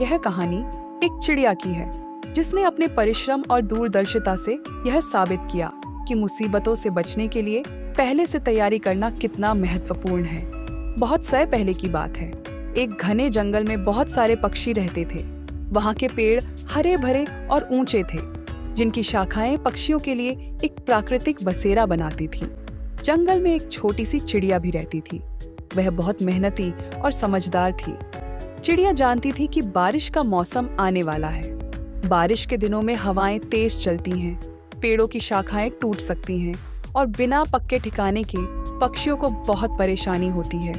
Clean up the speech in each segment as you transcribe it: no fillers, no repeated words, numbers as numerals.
यह कहानी एक चिड़िया की है जिसने अपने परिश्रम और दूरदर्शिता से यह साबित किया कि मुसीबतों से बचने के लिए पहले से तैयारी करना कितना महत्वपूर्ण है। बहुत समय पहले की बात है। एक घने जंगल में बहुत सारे पक्षी रहते थे। वहाँ के पेड़ हरे भरे और ऊंचे थे, जिनकी शाखाएं पक्षियों के लिए एक प्राकृतिक बसेरा बनाती थी। जंगल में एक छोटी सी चिड़िया भी रहती थी। वह बहुत मेहनती और समझदार थी। चिड़िया जानती थी कि बारिश का मौसम आने वाला है। बारिश के दिनों में हवाएं तेज चलती हैं, पेड़ों की शाखाएं टूट सकती हैं और बिना पक्के ठिकाने के पक्षियों को बहुत परेशानी होती है।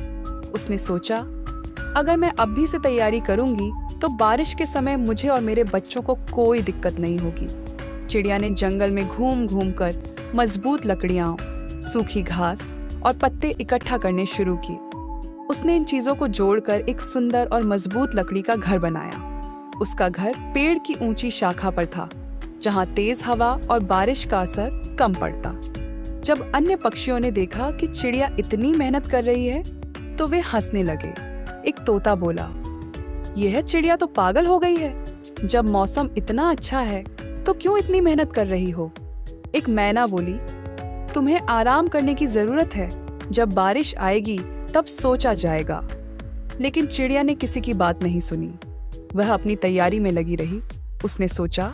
उसने सोचा, अगर मैं अभी से तैयारी करूंगी तो बारिश के समय मुझे और मेरे बच्चों को कोई दिक्कत नहीं होगी। चिड़िया ने जंगल में घूम घूम कर मजबूत लकड़ियां, सूखी घास और पत्ते इकट्ठा करने शुरू किए। उसने इन चीजों को जोड़कर एक सुंदर और मजबूत लकड़ी का घर बनाया। उसका घर पेड़ की ऊंची शाखा पर था, जहां तेज हवा और बारिश का असर कम पड़ता। जब अन्य पक्षियों ने देखा कि चिड़िया इतनी मेहनत कर रही है, तो वे हंसने लगे। एक तोता बोला, यह चिड़िया तो पागल हो गई है। जब मौसम इतना अच्छा है तो क्यों इतनी मेहनत कर रही हो? एक मैना बोली, तुम्हें आराम करने की जरूरत है। जब बारिश आएगी तब सोचा जाएगा। लेकिन चिड़िया ने किसी की बात नहीं सुनी। वह अपनी तैयारी में लगी रही। उसने सोचा,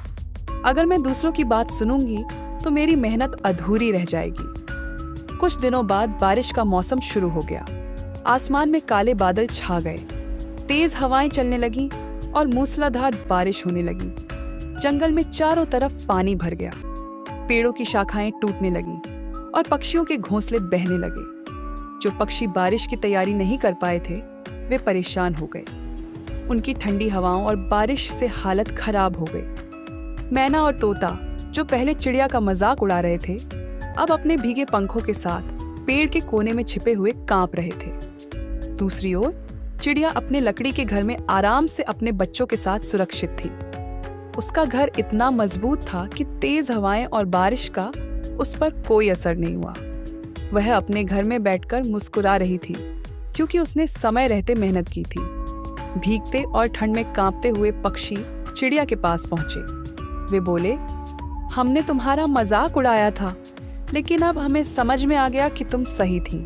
अगर मैं दूसरों की बात सुनूंगी तो मेरी मेहनत अधूरी रह जाएगी। कुछ दिनों बाद बारिश का मौसम शुरू हो गया। आसमान में काले बादल छा गए, तेज हवाएं चलने लगी और मूसलाधार बारिश होने लगी। जंगल में चारों तरफ पानी भर गया। पेड़ों की शाखाएं टूटने लगी और पक्षियों के घोंसले बहने लगे। जो पक्षी बारिश की तैयारी नहीं कर पाए थे, वे परेशान हो गए। उनकी ठंडी हवाओं और बारिश से हालत खराब हो गई। मैना और तोता, जो पहले चिड़िया का मजाक उड़ा रहे थे, अब अपने भीगे पंखों के साथ पेड़ के कोने में छिपे हुए कांप रहे थे। दूसरी ओर चिड़िया अपने लकड़ी के घर में आराम से अपने बच्चों के साथ सुरक्षित थी। उसका घर इतना मजबूत था कि तेज हवाएं और बारिश का उस पर कोई असर नहीं हुआ। वह अपने घर में बैठकर मुस्कुरा रही थी, क्योंकि उसने समय रहते मेहनत की थी। भीगते और ठंड में कांपते हुए पक्षी चिड़िया के पास पहुंचे। वे बोले, हमने तुम्हारा मजाक उड़ाया था, लेकिन अब हमें समझ में आ गया कि तुम सही थी।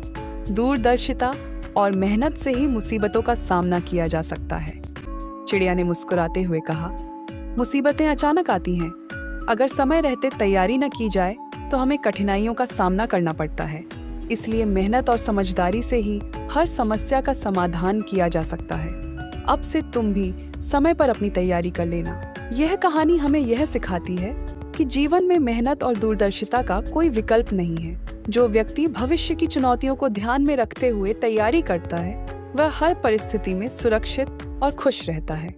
दूरदर्शिता और मेहनत से ही मुसीबतों का सामना किया जा सकता है। चिड़िया ने मुस्कुराते हुए कहा, मुसीबतें अचानक आती हैं। अगर समय रहते तैयारी न की जाए तो हमें कठिनाइयों का सामना करना पड़ता है। इसलिए मेहनत और समझदारी से ही हर समस्या का समाधान किया जा सकता है। अब से तुम भी समय पर अपनी तैयारी कर लेना। यह कहानी हमें यह सिखाती है कि जीवन में मेहनत और दूरदर्शिता का कोई विकल्प नहीं है। जो व्यक्ति भविष्य की चुनौतियों को ध्यान में रखते हुए तैयारी करता है, वह हर परिस्थिति में सुरक्षित और खुश रहता है।